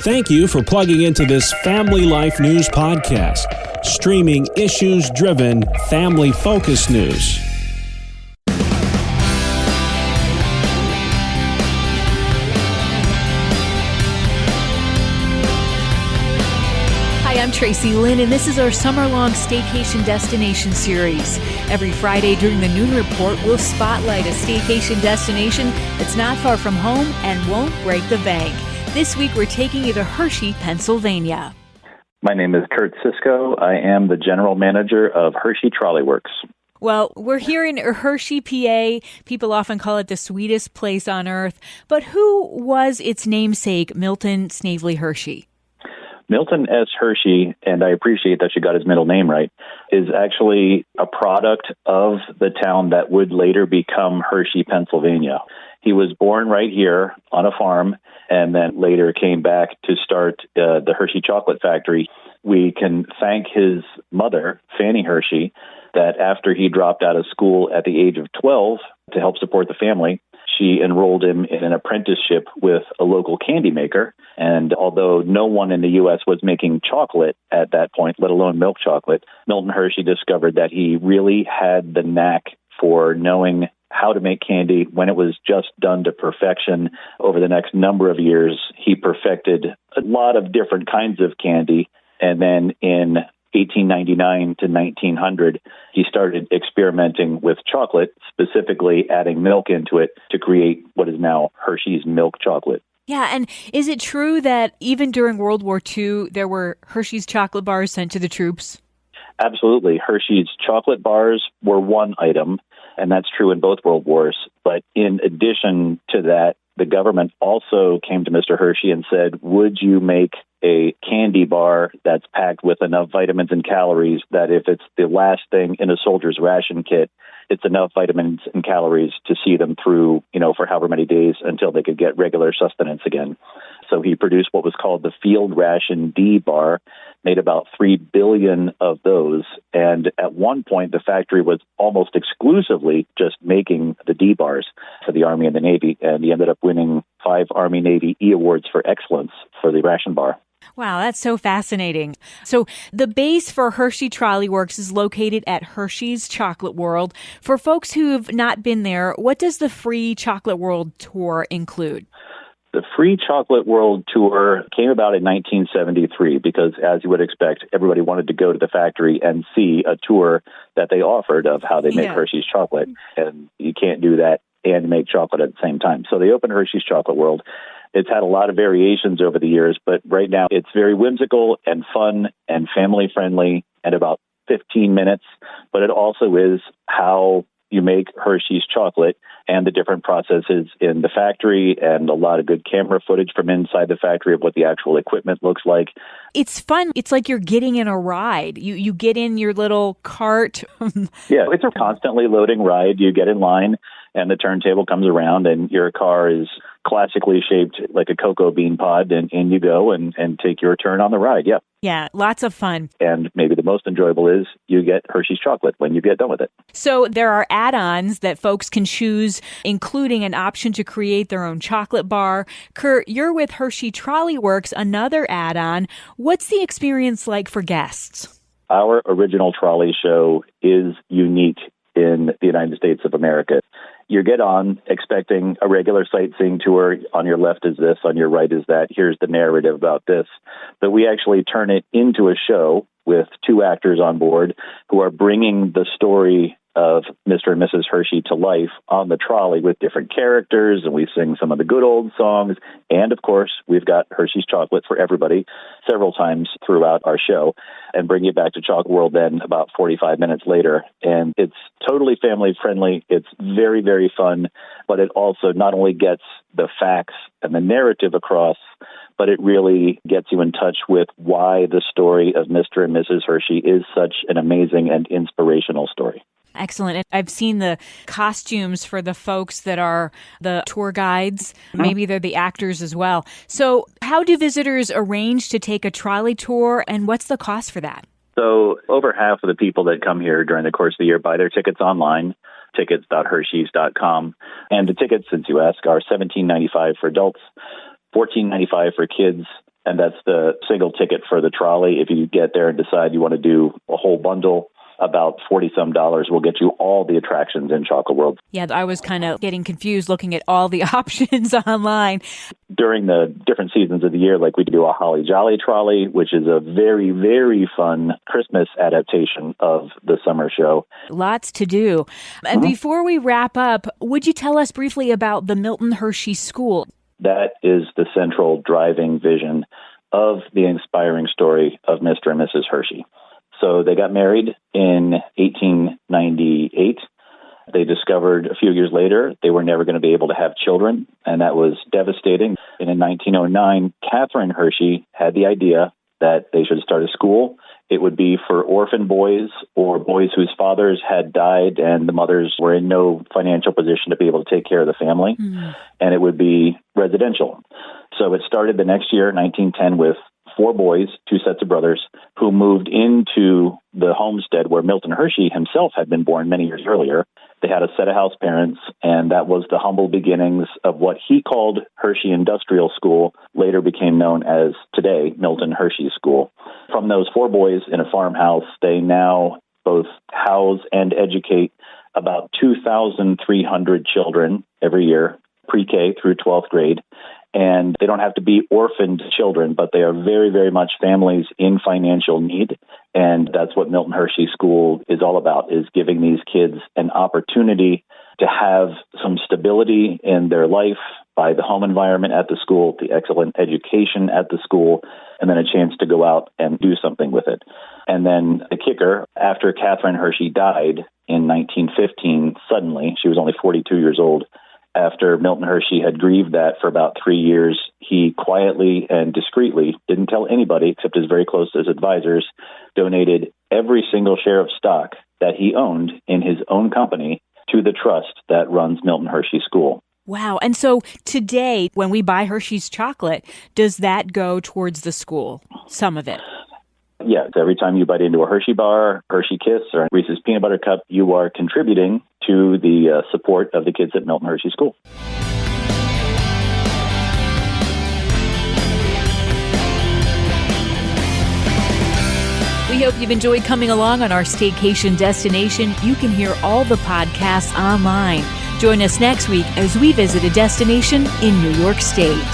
Thank you for plugging into this Family Life News podcast, streaming issues-driven, family-focused news. I'm Tracy Lynn, and this is our summer-long staycation destination series. Every Friday during the Noon Report, we'll spotlight a staycation destination that's not far from home and won't break the bank. This week, we're taking you to Hershey, Pennsylvania. My name is Curt Sisco. I am the general manager of Hershey Trolley Works. Well, we're here in Hershey, PA. People often call it the sweetest place on earth. But who was its namesake, Milton Snavely Hershey? Milton S. Hershey, and I appreciate that you got his middle name right, is actually a product of the town that would later become Hershey, Pennsylvania. He was born right here on a farm and then later came back to start the Hershey Chocolate Factory. We can thank his mother, Fannie Hershey, that after he dropped out of school at the age of 12 to help support the family, she enrolled him in an apprenticeship with a local candy maker. And although no one in the U.S. was making chocolate at that point, let alone milk chocolate, Milton Hershey discovered that he really had the knack for knowing how to make candy when it was just done to perfection. Over the next number of years, he perfected a lot of different kinds of candy. And then in 1899 to 1900, he started experimenting with chocolate, specifically adding milk into it to create what is now Hershey's milk chocolate. Yeah, and is it true that even during World War II, there were Hershey's chocolate bars sent to the troops? Absolutely. Hershey's chocolate bars were one item, and that's true in both World Wars. But in addition to that, the government also came to Mr. Hershey and said, would you make a candy bar that's packed with enough vitamins and calories that if it's the last thing in a soldier's ration kit, it's enough vitamins and calories to see them through, for however many days until they could get regular sustenance again. So he produced what was called the Field Ration D bar, made about 3 billion of those. And at one point, the factory was almost exclusively just making the D bars for the Army and the Navy. And he ended up winning 5 Army-Navy E Awards for excellence for the ration bar. Wow, that's so fascinating. So the base for Hershey Trolley Works is located at Hershey's Chocolate World. For folks who've not been there, what does the free Chocolate World tour include? The Free Chocolate World Tour came about in 1973 because, as you would expect, everybody wanted to go to the factory and see a tour that they offered of how they make Hershey's chocolate. And you can't do that and make chocolate at the same time. So they opened Hershey's Chocolate World. It's had a lot of variations over the years, but right now it's very whimsical and fun and family-friendly and about 15 minutes. But it also is how you make Hershey's chocolate and the different processes in the factory and a lot of good camera footage from inside the factory of what the actual equipment looks like. It's fun. It's like you're getting in a ride. You get in your little cart. Yeah, it's a constantly loading ride. You get in line and the turntable comes around and your car is classically shaped like a cocoa bean pod, and in you go and take your turn on the ride. Yeah. Yeah, lots of fun. And maybe the most enjoyable is you get Hershey's chocolate when you get done with it. So there are add-ons that folks can choose, including an option to create their own chocolate bar. Curt, you're with Hershey Trolley Works, another add-on. What's the experience like for guests? Our original trolley show is unique in the United States of America. You get on expecting a regular sightseeing tour. On your left is this, on your right is that. Here's the narrative about this. But we actually turn it into a show with 2 actors on board who are bringing the story of Mr. and Mrs. Hershey to life on the trolley with different characters, and we sing some of the good old songs. And, of course, we've got Hershey's chocolate for everybody several times throughout our show and bring you back to Chocolate World then about 45 minutes later. And it's totally family-friendly. It's very, very fun, but it also not only gets the facts and the narrative across, but it really gets you in touch with why the story of Mr. and Mrs. Hershey is such an amazing and inspirational story. Excellent. I've seen the costumes for the folks that are the tour guides. Maybe they're the actors as well. So how do visitors arrange to take a trolley tour, and what's the cost for that? So over half of the people that come here during the course of the year buy their tickets online, tickets.hersheys.com. And the tickets, since you ask, are $17.95 for adults, $14.95 for kids, and that's the single ticket for the trolley. If you get there and decide you want to do a whole bundle, about $40-some will get you all the attractions in Chocolate World. Yeah, I was kind of getting confused looking at all the options online. During the different seasons of the year, like we do a Holly Jolly Trolley, which is a very, very fun Christmas adaptation of the summer show. Lots to do. And before we wrap up, would you tell us briefly about the Milton Hershey School? That is the central driving vision of the inspiring story of Mr. and Mrs. Hershey. So they got married in 1898. They discovered a few years later they were never going to be able to have children, and that was devastating. And in 1909, Catherine Hershey had the idea that they should start a school. It would be for orphan boys or boys whose fathers had died and the mothers were in no financial position to be able to take care of the family. And it would be residential. So it started the next year, 1910, with 4 boys, 2 sets of brothers, who moved into the homestead where Milton Hershey himself had been born many years earlier. They had a set of house parents, and that was the humble beginnings of what he called Hershey Industrial School, later became known as today Milton Hershey School. From those 4 boys in a farmhouse, they now both house and educate about 2,300 children every year, pre-K through 12th grade. And they don't have to be orphaned children, but they are very, very much families in financial need. And that's what Milton Hershey School is all about, is giving these kids an opportunity to have some stability in their life by the home environment at the school, the excellent education at the school, and then a chance to go out and do something with it. And then the kicker, after Catherine Hershey died in 1915, suddenly, she was only 42 years old, after Milton Hershey had grieved that for about 3 years, he quietly and discreetly, didn't tell anybody except his very closest advisors, donated every single share of stock that he owned in his own company to the trust that runs Milton Hershey School. Wow. And so today, when we buy Hershey's chocolate, does that go towards the school? Some of it? Yeah, every time you bite into a Hershey bar, Hershey Kiss, or Reese's Peanut Butter Cup, you are contributing to the support of the kids at Milton Hershey School. We hope you've enjoyed coming along on our staycation destination. You can hear all the podcasts online. Join us next week as we visit a destination in New York State.